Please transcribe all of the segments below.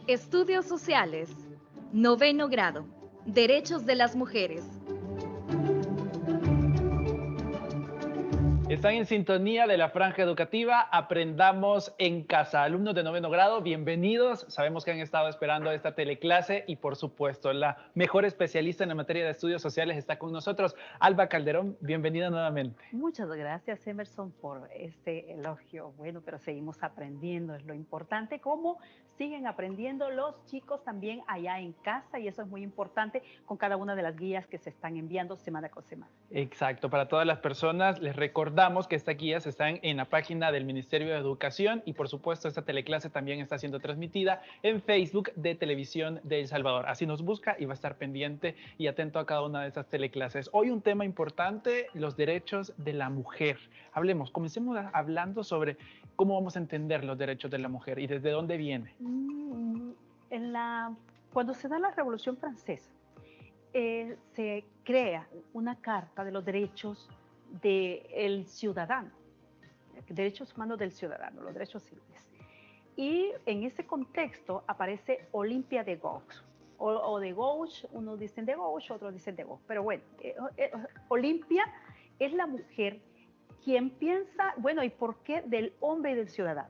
Estudios Sociales. Noveno grado. Derechos de las mujeres. Están en sintonía de la franja educativa Aprendamos en Casa. Alumnos de noveno grado, bienvenidos. Sabemos que han estado esperando esta teleclase y, por supuesto, la mejor especialista en la materia de estudios sociales está con nosotros. Alba Calderón, bienvenida nuevamente. Muchas gracias, Emerson, por este elogio. Bueno, pero seguimos aprendiendo, es lo importante. ¿Cómo siguen aprendiendo los chicos también allá en casa? Y eso es muy importante con cada una de las guías que se están enviando semana con semana. Exacto, para todas las personas les recordamos que estas guías están en la página del Ministerio de Educación y, por supuesto, esta teleclase también está siendo transmitida en Facebook de Televisión de El Salvador. Así nos busca y va a estar pendiente y atento a cada una de esas teleclases. Hoy un tema importante, los derechos de la mujer. Hablemos, comencemos hablando sobre cómo vamos a entender los derechos de la mujer y desde dónde viene. Cuando se da la Revolución Francesa, se crea una Carta de los Derechos del Ciudadano, derechos humanos del ciudadano, los derechos civiles. Y en ese contexto aparece Olympia de Gauche, o de Gauche, unos dicen de Gauche, otros dicen de Gauche, pero bueno, Olympia es la mujer quien piensa, bueno, ¿y por qué del hombre y del ciudadano?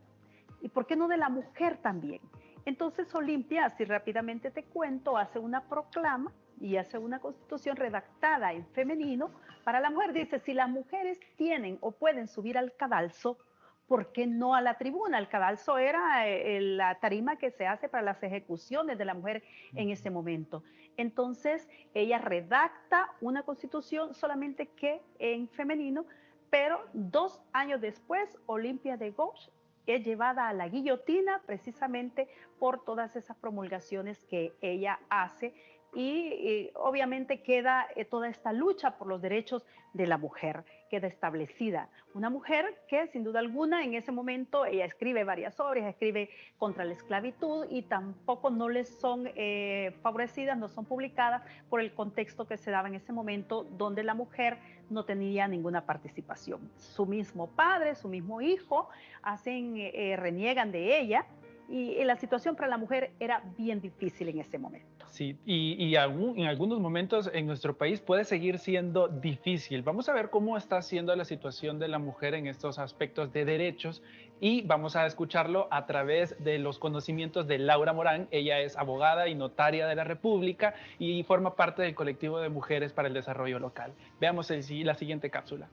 ¿Y por qué no de la mujer también? Entonces Olympia, así rápidamente te cuento, hace una proclama y hace una constitución redactada en femenino para la mujer. Dice, si las mujeres tienen o pueden subir al cadalso, ¿por qué no a la tribuna? El cadalso era la tarima que se hace para las ejecuciones de la mujer en ese momento. Entonces, ella redacta una constitución solamente que en femenino, pero 2 años después, Olympia de Gauche es llevada a la guillotina precisamente por todas esas promulgaciones que ella hace y obviamente queda toda esta lucha por los derechos de la mujer, queda establecida. Una mujer que sin duda alguna en ese momento ella escribe varias obras, escribe contra la esclavitud y tampoco no les son favorecidas, no son publicadas por el contexto que se daba en ese momento donde la mujer no tenía ninguna participación. Su mismo padre, su mismo hijo reniegan de ella y la situación para la mujer era bien difícil en ese momento. Sí, en algunos momentos en nuestro país puede seguir siendo difícil. Vamos a ver cómo está siendo la situación de la mujer en estos aspectos de derechos y vamos a escucharlo a través de los conocimientos de Laura Morán. Ella es abogada y notaria de la República y forma parte del colectivo de Mujeres para el Desarrollo Local. Veamos la siguiente cápsula.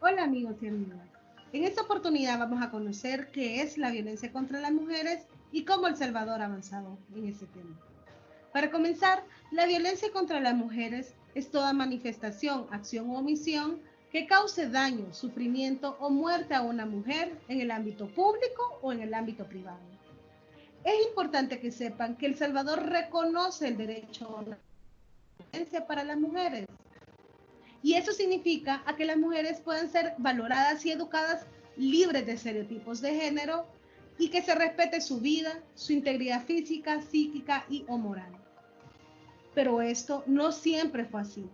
Hola amigos y amigas. En esta oportunidad vamos a conocer qué es la violencia contra las mujeres y cómo El Salvador ha avanzado en ese tema. Para comenzar, la violencia contra las mujeres es toda manifestación, acción o omisión que cause daño, sufrimiento o muerte a una mujer en el ámbito público o en el ámbito privado. Es importante que sepan que El Salvador reconoce el derecho a la violencia para las mujeres. Y eso significa a que las mujeres puedan ser valoradas y educadas libres de estereotipos de género y que se respete su vida, su integridad física, psíquica y o moral. Pero esto no siempre fue así.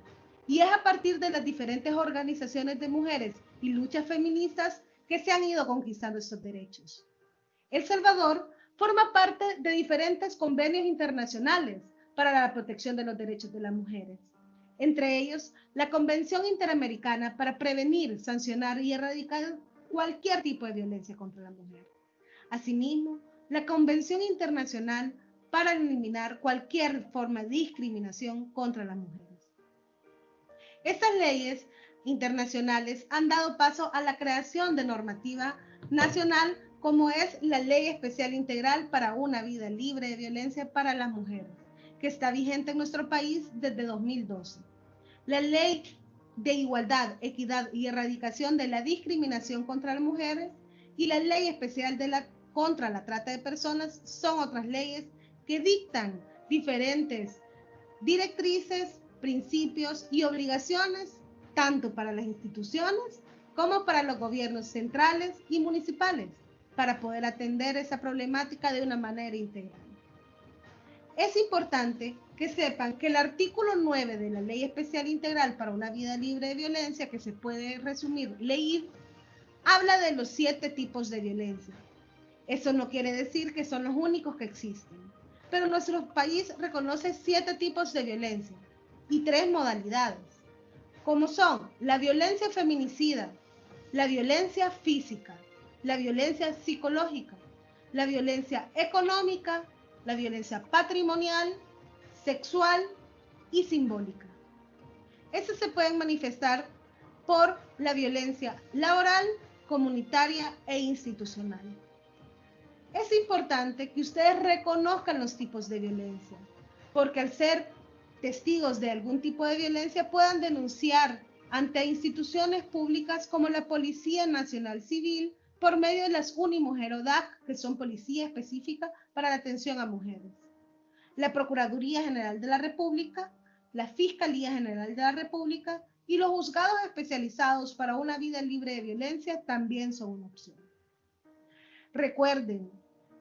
Y es a partir de las diferentes organizaciones de mujeres y luchas feministas que se han ido conquistando estos derechos. El Salvador forma parte de diferentes convenios internacionales para la protección de los derechos de las mujeres. Entre ellos, la Convención Interamericana para prevenir, sancionar y erradicar cualquier tipo de violencia contra la mujer. Asimismo, la Convención Internacional para eliminar cualquier forma de discriminación contra las mujeres. Estas leyes internacionales han dado paso a la creación de normativa nacional como es la Ley Especial Integral para una vida libre de violencia para las mujeres, que está vigente en nuestro país desde 2012. La Ley de Igualdad, Equidad y Erradicación de la Discriminación contra las Mujeres y la Ley Especial contra la Trata de Personas son otras leyes que dictan diferentes directrices, principios y obligaciones tanto para las instituciones como para los gobiernos centrales y municipales para poder atender esa problemática de una manera integral. Es importante que sepan que el artículo 9 de la Ley Especial Integral para una vida libre de violencia, que se puede resumir LEIV, habla de los 7 tipos de violencia. Eso no quiere decir que son los únicos que existen, pero nuestro país reconoce 7 tipos de violencia y 3 modalidades, como son la violencia feminicida, la violencia física, la violencia psicológica, la violencia económica, la violencia patrimonial, sexual y simbólica. Estos se pueden manifestar por la violencia laboral, comunitaria e institucional. Es importante que ustedes reconozcan los tipos de violencia, porque al ser testigos de algún tipo de violencia puedan denunciar ante instituciones públicas como la Policía Nacional Civil por medio de las Unimujer o DAC, que son policía específica para la atención a mujeres, la Procuraduría General de la República, la Fiscalía General de la República y los juzgados especializados para una vida libre de violencia también son una opción. Recuerden,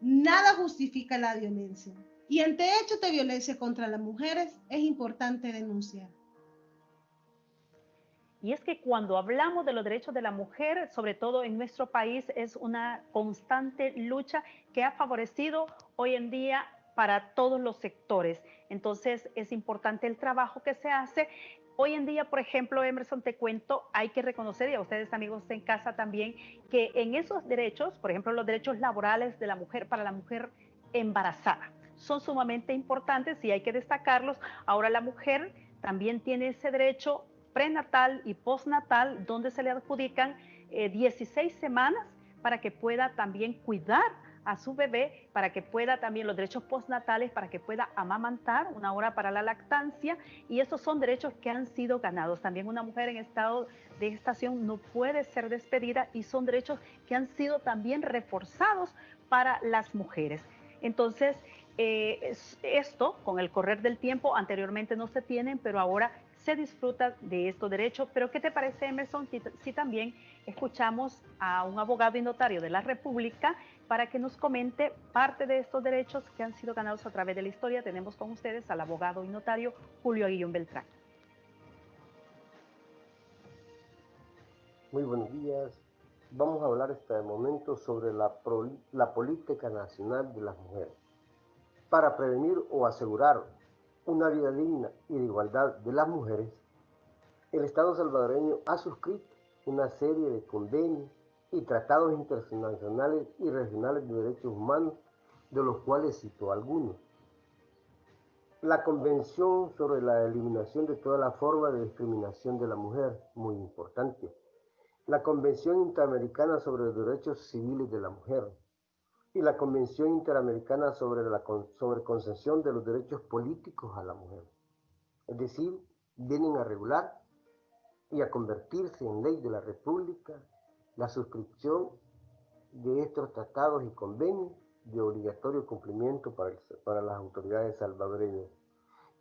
nada justifica la violencia y ante hechos de violencia contra las mujeres es importante denunciar. Y es que cuando hablamos de los derechos de la mujer, sobre todo en nuestro país, es una constante lucha que ha favorecido hoy en día para todos los sectores. Entonces es importante el trabajo que se hace. Hoy en día, por ejemplo, Emerson, te cuento, hay que reconocer, y a ustedes amigos en casa también, que en esos derechos, por ejemplo, los derechos laborales de la mujer para la mujer embarazada, son sumamente importantes y hay que destacarlos. Ahora la mujer también tiene ese derecho prenatal y postnatal, donde se le adjudican 16 semanas para que pueda también cuidar a su bebé, para que pueda también los derechos postnatales, para que pueda amamantar, 1 hora para la lactancia, y esos son derechos que han sido ganados. También una mujer en estado de gestación no puede ser despedida y son derechos que han sido también reforzados para las mujeres. Entonces, esto con el correr del tiempo anteriormente no se tienen, pero ahora se disfruta de estos derechos. Pero ¿qué te parece, Emerson, si también escuchamos a un abogado y notario de la República para que nos comente parte de estos derechos que han sido ganados a través de la historia? Tenemos con ustedes al abogado y notario Julio Aguillón Beltrán. Muy buenos días. Vamos a hablar este momento sobre la política nacional de las mujeres. Para prevenir o asegurar una vida digna y de igualdad de las mujeres, el Estado salvadoreño ha suscrito una serie de convenios y tratados internacionales y regionales de derechos humanos, de los cuales cito algunos. La Convención sobre la Eliminación de toda la forma de discriminación de la mujer, muy importante. La Convención Interamericana sobre los Derechos Civiles de la Mujer y la Convención Interamericana sobre concesión de los derechos políticos a la mujer. Es decir, vienen a regular y a convertirse en ley de la República la suscripción de estos tratados y convenios de obligatorio cumplimiento para las autoridades salvadoreñas.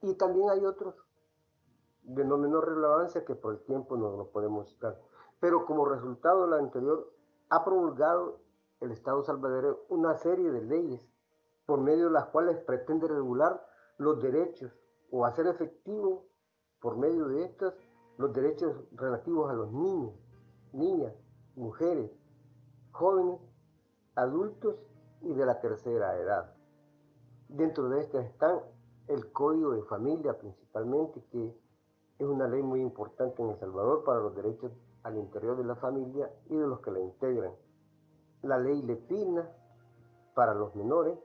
Y también hay otros de no menor relevancia que por el tiempo no lo podemos citar. Pero como resultado de la anterior, ha promulgado el Estado salvadoreño una serie de leyes por medio de las cuales pretende regular los derechos o hacer efectivo por medio de estas los derechos relativos a los niños, niñas, mujeres, jóvenes, adultos y de la tercera edad. Dentro de estas están el Código de Familia principalmente, que es una ley muy importante en El Salvador para los derechos al interior de la familia y de los que la integran. La Ley Lepina para los menores,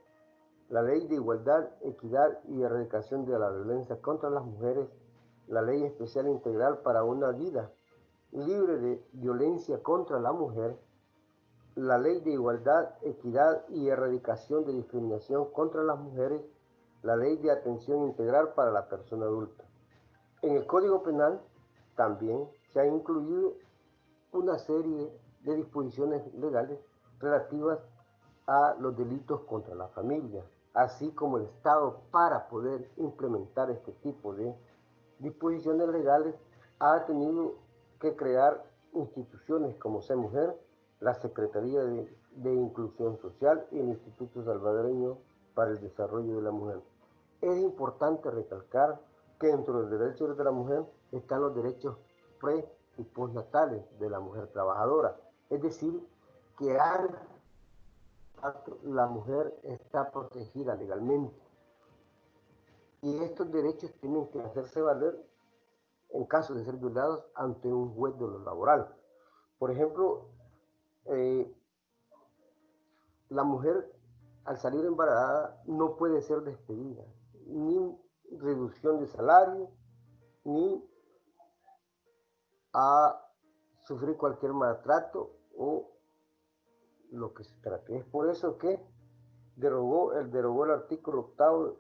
la Ley de Igualdad, Equidad y Erradicación de la Violencia contra las Mujeres, la Ley Especial Integral para una vida libre de violencia contra la mujer, la Ley de Igualdad, Equidad y Erradicación de Discriminación contra las Mujeres, la Ley de Atención Integral para la Persona Adulta. En el Código Penal también se ha incluido una serie de disposiciones legales relativas a los delitos contra la familia, así como el Estado, para poder implementar este tipo de disposiciones legales, ha tenido que crear instituciones como SEMujer, la Secretaría de Inclusión Social y el Instituto Salvadoreño para el Desarrollo de la Mujer. Es importante recalcar que dentro de los derechos de la mujer están los derechos pre- y postnatales de la mujer trabajadora, es decir, que antes la mujer está protegida legalmente y estos derechos tienen que hacerse valer en caso de ser violados ante un juez de lo laboral. Por ejemplo, la mujer al salir embarazada no puede ser despedida, ni reducción de salario, ni a sufrir cualquier maltrato o lo que se trate. Es por eso que derogó el artículo octavo,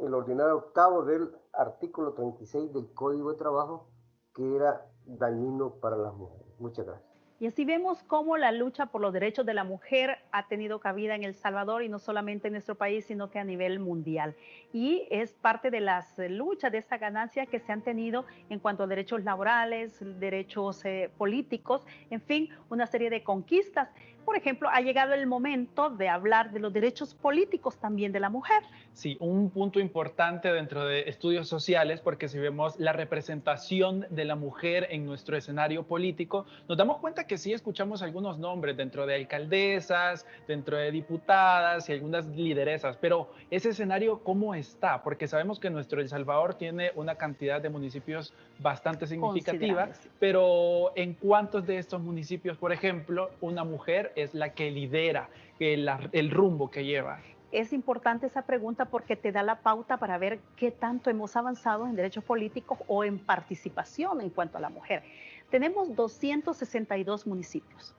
el ordinario octavo del artículo 36 del Código de Trabajo, que era dañino para las mujeres. Muchas gracias. Y así vemos cómo la lucha por los derechos de la mujer ha tenido cabida en El Salvador y no solamente en nuestro país, sino que a nivel mundial. Y es parte de las luchas, de esa ganancia que se han tenido en cuanto a derechos laborales, derechos políticos, en fin, una serie de conquistas. Por ejemplo, ha llegado el momento de hablar de los derechos políticos también de la mujer. Sí, un punto importante dentro de estudios sociales, porque si vemos la representación de la mujer en nuestro escenario político, nos damos cuenta que sí escuchamos algunos nombres dentro de alcaldesas, dentro de diputadas y algunas lideresas, pero ese escenario, ¿cómo está? Porque sabemos que nuestro El Salvador tiene una cantidad de municipios bastante significativa, pero ¿en cuántos de estos municipios, por ejemplo, una mujer es la que lidera el rumbo que lleva? Es importante esa pregunta porque te da la pauta para ver qué tanto hemos avanzado en derechos políticos o en participación en cuanto a la mujer. Tenemos 262 municipios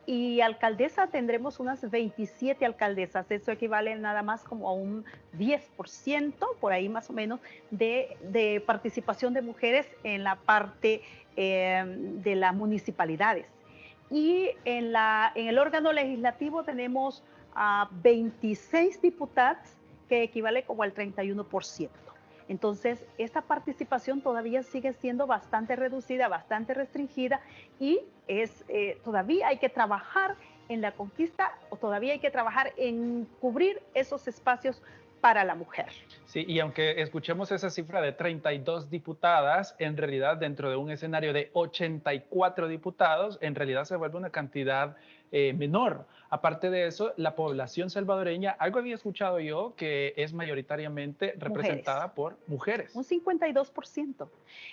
y alcaldesa tendremos unas 27 alcaldesas. Eso equivale nada más como a un 10%, por ahí más o menos, de participación de mujeres en la parte de las municipalidades. Y en el órgano legislativo tenemos a 26 diputados, que equivale como al 31%. Entonces, esta participación todavía sigue siendo bastante reducida, bastante restringida y todavía hay que trabajar en la conquista o todavía hay que trabajar en cubrir esos espacios para la mujer. Sí, y aunque escuchemos esa cifra de 32 diputadas, en realidad dentro de un escenario de 84 diputados, en realidad se vuelve una cantidad menor. Aparte de eso, la población salvadoreña, algo había escuchado yo, que es mayoritariamente representada por mujeres. Un 52%.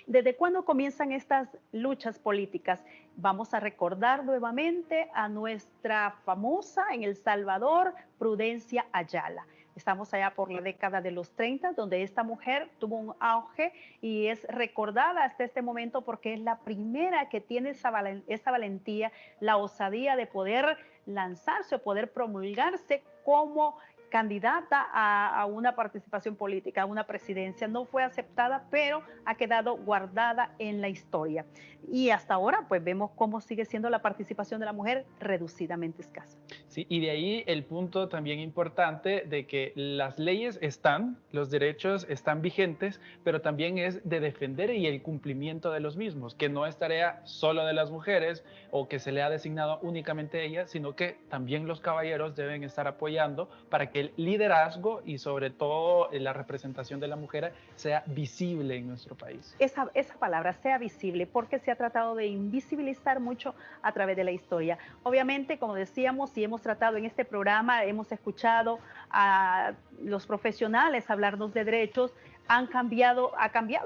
¿Desde cuándo comienzan estas luchas políticas? Vamos a recordar nuevamente a nuestra famosa en El Salvador, Prudencia Ayala. Estamos allá por la década de los 30, donde esta mujer tuvo un auge y es recordada hasta este momento porque es la primera que tiene esa valentía, la osadía de poder lanzarse o poder promulgarse como candidata a una participación política, a una presidencia. No fue aceptada, pero ha quedado guardada en la historia. Y hasta ahora, pues vemos cómo sigue siendo la participación de la mujer reducidamente escasa. Sí, y de ahí el punto también importante de que las leyes están, los derechos están vigentes, pero también es de defender y el cumplimiento de los mismos, que no es tarea solo de las mujeres o que se le ha designado únicamente a ellas, sino que también los caballeros deben estar apoyando para que el liderazgo y sobre todo la representación de la mujer sea visible en nuestro país. Esa palabra, sea visible, porque se ha tratado de invisibilizar mucho a través de la historia. Obviamente, como decíamos, y hemos tratado en este programa, hemos escuchado a los profesionales hablarnos de derechos, ha cambiado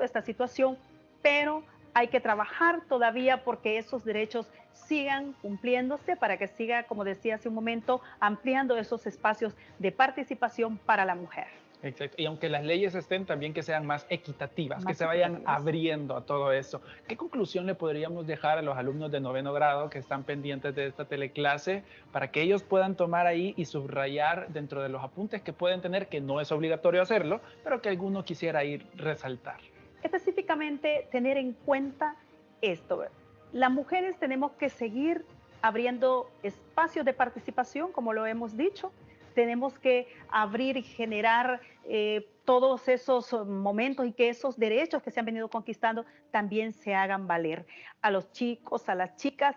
esta situación, pero hay que trabajar todavía porque esos derechos sigan cumpliéndose para que siga, como decía hace un momento, ampliando esos espacios de participación para la mujer. Exacto. Y aunque las leyes estén, también que sean más equitativas, que se vayan abriendo a todo eso. ¿Qué conclusión le podríamos dejar a los alumnos de 9º grado que están pendientes de esta teleclase para que ellos puedan tomar ahí y subrayar dentro de los apuntes que pueden tener, que no es obligatorio hacerlo, pero que alguno quisiera ir resaltar? Específicamente, tener en cuenta esto. Las mujeres tenemos que seguir abriendo espacios de participación, como lo hemos dicho. Tenemos que abrir y generar todos esos momentos y que esos derechos que se han venido conquistando también se hagan valer. A los chicos, a las chicas,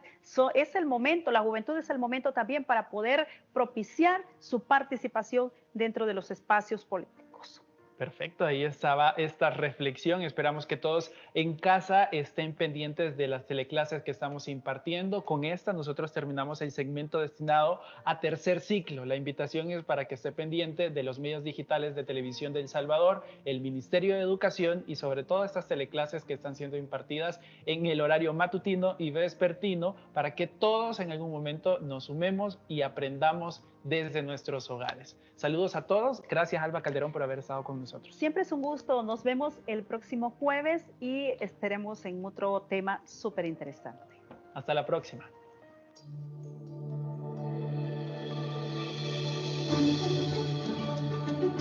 es el momento, la juventud es el momento también para poder propiciar su participación dentro de los espacios políticos. Perfecto, ahí estaba esta reflexión. Esperamos que todos en casa estén pendientes de las teleclases que estamos impartiendo. Con esta nosotros terminamos el segmento destinado a tercer ciclo. La invitación es para que esté pendiente de los medios digitales de televisión de El Salvador, el Ministerio de Educación y sobre todo estas teleclases que están siendo impartidas en el horario matutino y vespertino para que todos en algún momento nos sumemos y aprendamos desde nuestros hogares. Saludos a todos. Gracias, Alba Calderón, por haber estado con nosotros. Siempre es un gusto. Nos vemos el próximo jueves y estaremos en otro tema súper interesante. Hasta la próxima.